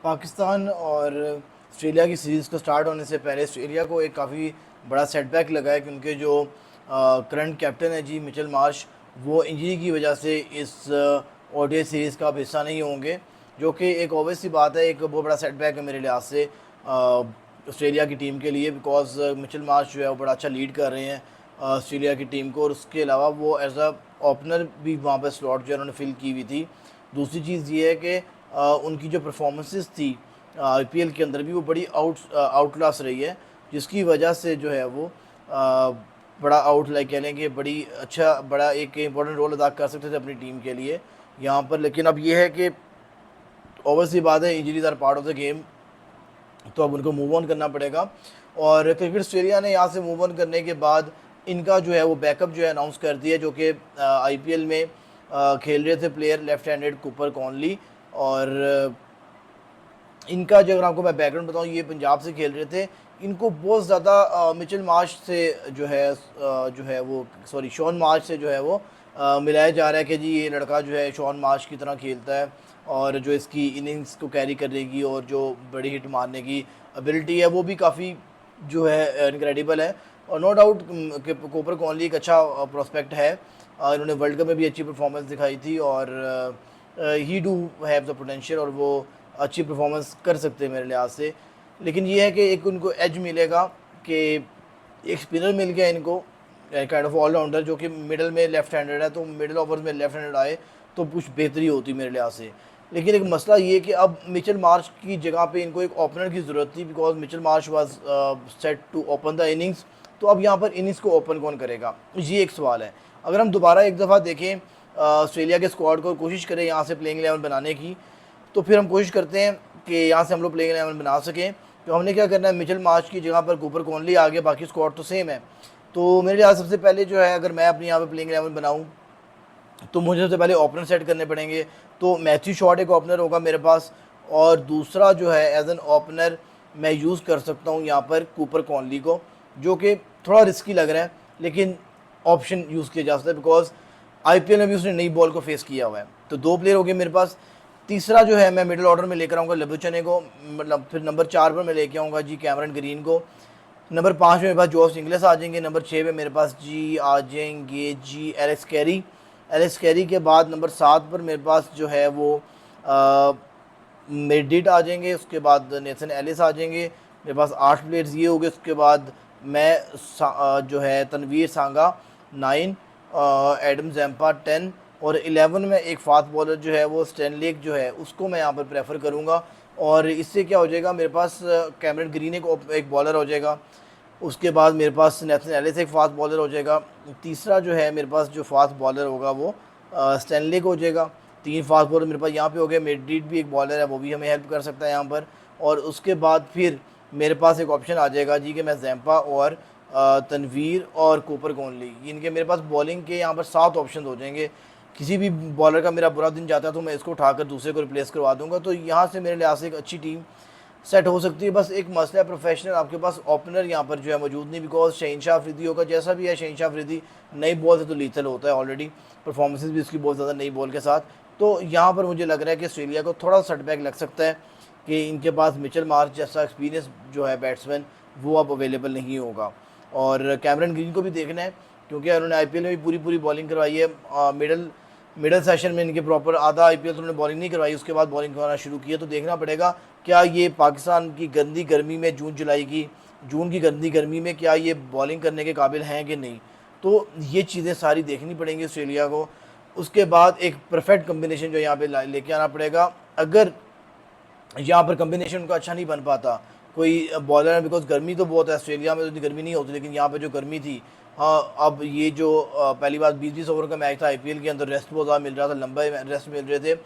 पाकिस्तान और ऑस्ट्रेलिया की सीरीज़ को स्टार्ट होने से पहले ऑस्ट्रेलिया को एक काफ़ी बड़ा सेटबैक लगा है, क्योंकि जो करंट कैप्टन है जी मिचेल मार्श, वो इंजरी की वजह से इस ओडीआई सीरीज़ का अब हिस्सा नहीं होंगे, जो कि एक ऑब्वियस सी बात है। एक बहुत बड़ा सेटबैक है मेरे लिहाज से ऑस्ट्रेलिया की टीम के लिए, बिकॉज मिचेल मार्श जो है वो बड़ा अच्छा लीड कर रहे हैं ऑस्ट्रेलिया की टीम को, और उसके अलावा वो एज अ ओपनर भी वहाँ पर स्लॉट जो है उन्होंने फिल की हुई थी। दूसरी चीज़ ये है कि उनकी जो परफॉर्मेंसेस थी आईपीएल के अंदर भी वो बड़ी आउट क्लास रही है, जिसकी वजह से जो है वो बड़ा आउट लाइक कह लेंगे बड़ी अच्छा बड़ा एक इंपॉर्टेंट रोल अदा कर सकते थे अपनी टीम के लिए यहाँ पर। लेकिन अब ये है कि ओवरसी बात है, injuries are part of the game, तो अब उनको मूव ऑन करना पड़ेगा। और क्रिकेट ऑस्ट्रेलिया ने यहाँ से मूव ऑन करने के बाद इनका जो है वो बैकअप जो है अनाउंस कर दिया, जो कि आईपीएल में खेल रहे थे player left handed Cooper Conley. और इनका जो अगर आपको मैं बैकग्राउंड बताऊं, ये पंजाब से खेल रहे थे। इनको बहुत ज़्यादा मिचेल मार्श से जो है वो सॉरी शॉन मार्श से जो है वो मिलाया जा रहा है कि जी ये लड़का जो है शॉन मार्श की तरह खेलता है, और जो इसकी इनिंग्स को कैरी करेगी और जो बड़ी हिट मारने की एबिलिटी है वो भी काफ़ी जो है इनक्रेडिबल है। और नो डाउट कि कूपर कॉनली एक अच्छा प्रोस्पेक्ट है। इन्होंने वर्ल्ड कप में भी अच्छी परफॉर्मेंस दिखाई थी, और ही डू हैव द पोटेंशियल, और वो अच्छी परफॉर्मेंस कर सकते हैं मेरे लिहाज से। लेकिन ये है कि एक उनको एज मिलेगा कि एक स्पिनर मिल गया इनको, काइंड ऑफ ऑलराउंडर, जो कि मिडल में लेफ्ट हैंडेड है, तो मिडल ओवर्स में लेफ्ट हैंडेड आए तो कुछ बेहतरी होती मेरे लिहाज से। लेकिन एक मसला ये कि अब मिचेल मार्श की जगह पे इनको एक ओपनर की ज़रूरत थी, because Mitchell Marsh was set to open the innings. तो अब यहाँ पर इनिंग्स को ओपन कौन करेगा, ये एक सवाल है। अगर हम दोबारा एक दफ़ा देखें ऑस्ट्रेलिया के स्क्वाड को, कोशिश करें यहाँ से प्लेइंग 11 बनाने की, तो फिर हम कोशिश करते हैं कि यहाँ से हम लोग प्लेइंग 11 बना सकें। तो हमने क्या करना है, मिचेल मार्श की जगह पर कूपर कॉनली आ गया, बाकी स्क्वाड तो सेम है। तो मेरे लिहाज सबसे पहले जो है, अगर मैं अपनी यहाँ पर प्लेइंग 11 बनाऊँ, तो मुझे सबसे पहले ओपनर सेट करने पड़ेंगे। तो मैथ्यू शॉट एक ओपनर होगा मेरे पास, और दूसरा जो है एज एन ओपनर मैं यूज़ कर सकता हूँ यहाँ पर कूपर कॉनली को, जो कि थोड़ा रिस्की लग रहा है, लेकिन ऑप्शन यूज़ किया जा सकता है, बिकॉज आईपीएल में भी उसने नई बॉल को फेस किया हुआ है। तो दो प्लेयर हो गए मेरे पास। तीसरा जो है मैं मिडिल ऑर्डर में लेकर आऊँगा लबुचने को, मतलब फिर नंबर 4 पर मैं लेके आऊँगा जी कैमरन ग्रीन को। नंबर 5 में मेरे पास जोस इंग्लिस आ जाएंगे। नंबर 6 पे मेरे पास जी आ जाएंगे जी एलेक्स कैरी। एलेक्स कैरी के बाद नंबर 7 पर मेरे पास जो है वो मेडिट आ जाएंगे। उसके बाद नेथन एलिस आ जाएंगे। मेरे पास 8 प्लेयर्स ये हो गए। उसके बाद मैं जो है तनवीर सांगा 9, एडम जैम्पा 10, और 11 में एक फास्ट बॉलर जो है वो स्टैनलेक जो है उसको मैं यहाँ पर प्रेफर करूँगा। और इससे क्या हो जाएगा, मेरे पास कैमरन ग्रीन एक बॉलर हो जाएगा। उसके बाद मेरे पास नेथन एलिस एक फास्ट बॉलर हो जाएगा। तीसरा जो है मेरे पास जो फास्ट बॉलर होगा वो स्टैनलेक हो जाएगा। 3 फास्ट बॉलर मेरे पास यहाँ पे हो गए। मेडिट भी एक बॉलर है, वो भी हमें हेल्प कर सकता है यहाँ पर। और उसके बाद फिर मेरे पास एक ऑप्शन आ जाएगा जी कि मैं जैम्पा और तनवीर और कूपर कॉनली, इनके मेरे पास बॉलिंग के यहाँ पर 7 ऑप्शन हो जाएंगे। किसी भी बॉलर का मेरा बुरा दिन जाता है तो मैं इसको उठाकर दूसरे को रिप्लेस करवा दूंगा। तो यहाँ से मेरे लिहाज से एक अच्छी टीम सेट हो सकती है। बस एक मसला है, प्रोफेशनल आपके पास ओपनर यहाँ पर जो है मौजूद नहीं, बिकॉज शहनशाह अफरीदी होगा, जैसा भी है शहनशाह अफरीदी नई बॉल से तो लीथल होता है ऑलरेडी, परफॉर्मेंसेस भी उसकी बहुत ज़्यादा नई बॉल के साथ। तो यहाँ पर मुझे लग रहा है कि ऑस्ट्रेलिया को थोड़ा सेटबैक लग सकता है कि इनके पास मिचेल मार्श जैसा एक्सपीरियंस जो है बैट्समैन वो अब अवेलेबल नहीं होगा। और कैमरन ग्रीन को भी देखना है, क्योंकि उन्होंने आईपीएल में भी पूरी पूरी बॉलिंग करवाई है। मिडल सेशन में इनके प्रॉपर आधा आईपीएल तो उन्होंने बॉलिंग नहीं करवाई, उसके बाद बॉलिंग करवाना शुरू किया। तो देखना पड़ेगा क्या ये पाकिस्तान की गंदी गर्मी में जून की गंदी गर्मी में क्या ये बॉलिंग करने के काबिल हैं कि नहीं। तो ये चीज़ें सारी देखनी पड़ेंगी ऑस्ट्रेलिया को। उसके बाद एक परफेक्ट कम्बिनेशन जो यहाँ पे लेके आना पड़ेगा। अगर यहाँ पर कम्बिनेशन उनका अच्छा नहीं बन पाता कोई बॉलर है, बिकॉज गर्मी तो बहुत है ऑस्ट्रेलिया में, तो इतनी गर्मी नहीं होती, लेकिन यहाँ पे जो गर्मी थी, हाँ अब ये जो पहली बार 20-20 ओवर का मैच था आईपीएल के अंदर, रेस्ट बहुत ज़्यादा मिल रहा था, लंबे रेस्ट मिल रहे थे,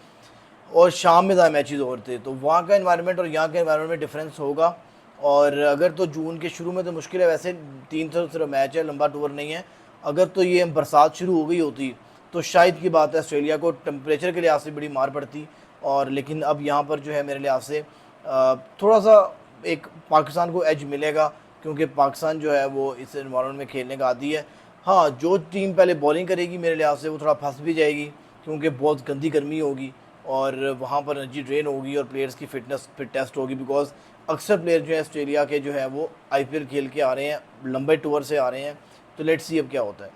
और शाम में ज़्यादा मैचेस ओवर थे, तो वहाँ का इन्वायरमेंट और यहाँ के इन्वायरमेंट में डिफरेंस होगा। और अगर तो जून के शुरू में तो मुश्किल है, वैसे 3 तो सिर्फ मैच है, लंबा टूर नहीं है। अगर तो ये बरसात शुरू हो गई होती तो शायद की बात है ऑस्ट्रेलिया को टेम्परेचर के लिहाज से बड़ी मार पड़ती। और लेकिन अब यहाँ पर जो है मेरे लिहाज से थोड़ा सा एक पाकिस्तान को एज मिलेगा, क्योंकि पाकिस्तान जो है वो इस इन्वायरमेंट में खेलने का आदी है। हाँ, जो टीम पहले बॉलिंग करेगी मेरे लिहाज से वो थोड़ा फंस भी जाएगी, क्योंकि बहुत गंदी गर्मी होगी। और वहाँ पर एनर्जी ड्रेन होगी और प्लेयर्स की फिटनेस फिट टेस्ट होगी, बिकॉज अक्सर प्लेयर जो है ऑस्ट्रेलिया के जो है वो आईपीएल खेल के आ रहे हैं, लंबे टूर से आ रहे हैं। तो लेट्स सी अब क्या होता है।